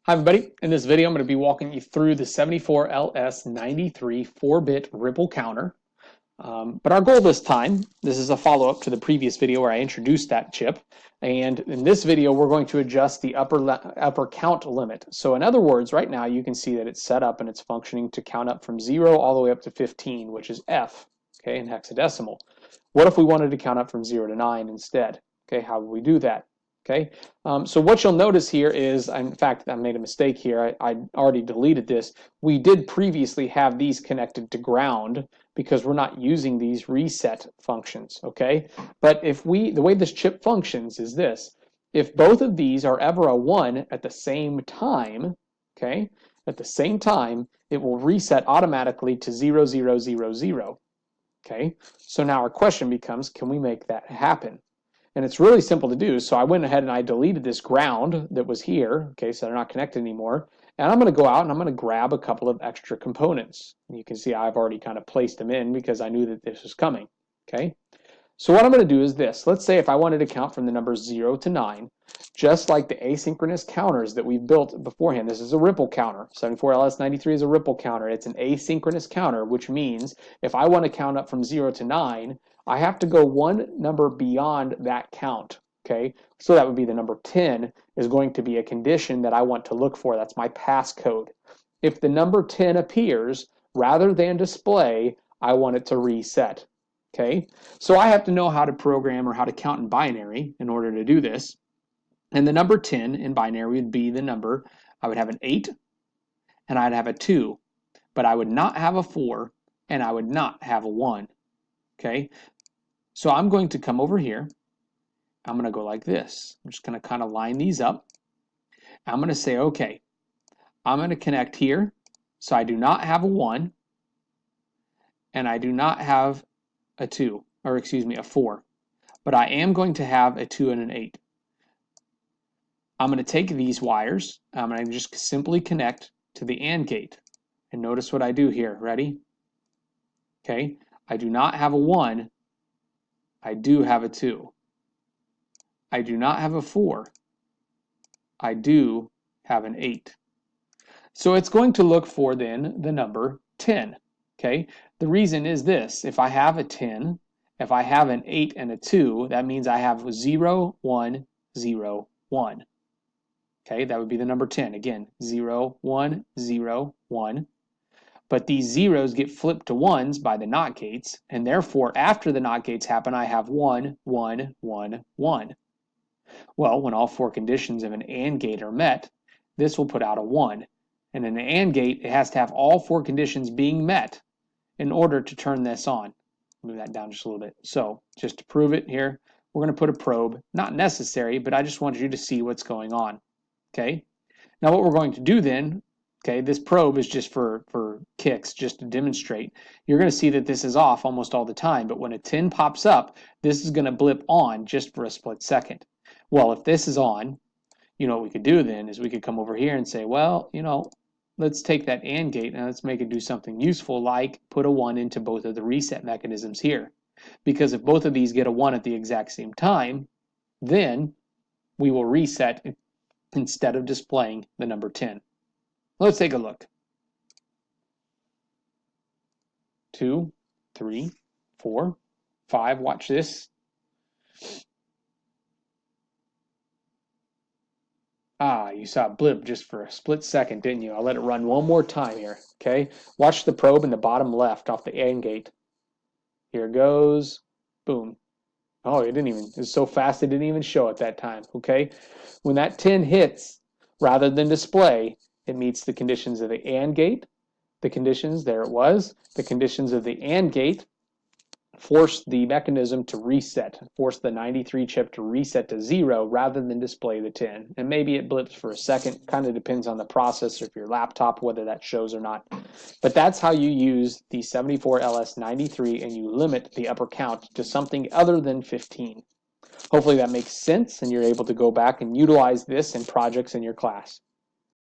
Hi everybody, in this video I'm going to be walking you through the 74LS93 4-bit ripple counter. But our goal this time, this is a follow-up to the previous video where I introduced that chip, and in this video we're going to adjust the upper count limit. So in other words, right now you can see that it's set up and it's functioning to count up from 0 all the way up to 15, which is F, okay, in hexadecimal. What if we wanted to count up from 0 to 9 instead? Okay, how would we do that? Okay, so what you'll notice here is, in fact, I made a mistake here. I already deleted this. We did previously have these connected to ground because we're not using these reset functions, okay? But if the way this chip functions is this. If both of these are ever a 1 at the same time, okay, at the same time, it will reset automatically to 0, 0, 0, 0, okay? So now our question becomes, can we make that happen? And it's really simple to do. So I went ahead and I deleted this ground that was here, okay, so they're not connected anymore. And I'm going to go out and I'm going to grab a couple of extra components. And you can see I've already kind of placed them in because I knew that this was coming, okay? So what I'm going to do is this. Let's say if I wanted to count from the numbers 0 to 9, just like the asynchronous counters that we've built beforehand. This is a ripple counter. 74LS93 is a ripple counter. It's an asynchronous counter, which means if I want to count up from 0 to 9, I have to go one number beyond that count, okay? So that would be the number 10 is going to be a condition that I want to look for. That's my passcode. If the number 10 appears, rather than display, I want it to reset, okay? So I have to know how to program or how to count in binary in order to do this. And the number 10 in binary would be the number, I would have an 8 and I'd have a 2, but I would not have a 4 and I would not have a 1, okay? So I'm going to come over here. I'm going to go like this. I'm just going to kind of line these up. I'm going to say, okay, I'm going to connect here. So I do not have a 1 and I do not have a 2, or excuse me, a 4, but I am going to have a 2 and an 8. I'm going to take these wires. I'm going to just simply connect to the AND gate. And notice what I do here. Ready? Okay, I do not have a 1. I do have a 2. I do not have a 4. I do have an 8. So it's going to look for then the number 10. Okay, the reason is this. If I have a 10, if I have an 8 and a 2, that means I have 0, 1, 0, 1. Okay, that would be the number 10. Again, 0, 1, 0, 1. But these zeros get flipped to ones by the NOT gates, and therefore after the NOT gates happen, I have 1, 1, 1, 1. Well, when all four conditions of an AND gate are met, this will put out a 1. And in an AND gate, it has to have all four conditions being met in order to turn this on. Move that down just a little bit. So just to prove it here, we're going to put a probe. Not necessary, but I just wanted you to see what's going on. Okay. Now what we're going to do then, okay, this probe is just for kicks, just to demonstrate. You're going to see that this is off almost all the time, but when a 10 pops up, this is going to blip on just for a split second. Well, if this is on, you know what we could do then is we could come over here and say, well, you know, let's take that AND gate and let's make it do something useful, like put a 1 into both of the reset mechanisms here. Because if both of these get a 1 at the exact same time, then we will reset instead of displaying the number 10. Let's take a look. 2, 3, 4, 5. Watch this. Ah, you saw it blip just for a split second, didn't you? I'll let it run one more time here, okay? Watch the probe in the bottom left off the AND gate. Here it goes. Boom. Oh, it was so fast it didn't even show at that time, okay? When that 10 hits, rather than display, it meets the conditions of the AND gate. The conditions, there it was, the conditions of the AND gate force the mechanism to reset, force the 93 chip to reset to 0 rather than display the 10. And maybe it blips for a second, kind of depends on the processor of your laptop, whether that shows or not. But that's how you use the 74LS93 and you limit the upper count to something other than 15. Hopefully that makes sense and you're able to go back and utilize this in projects in your class.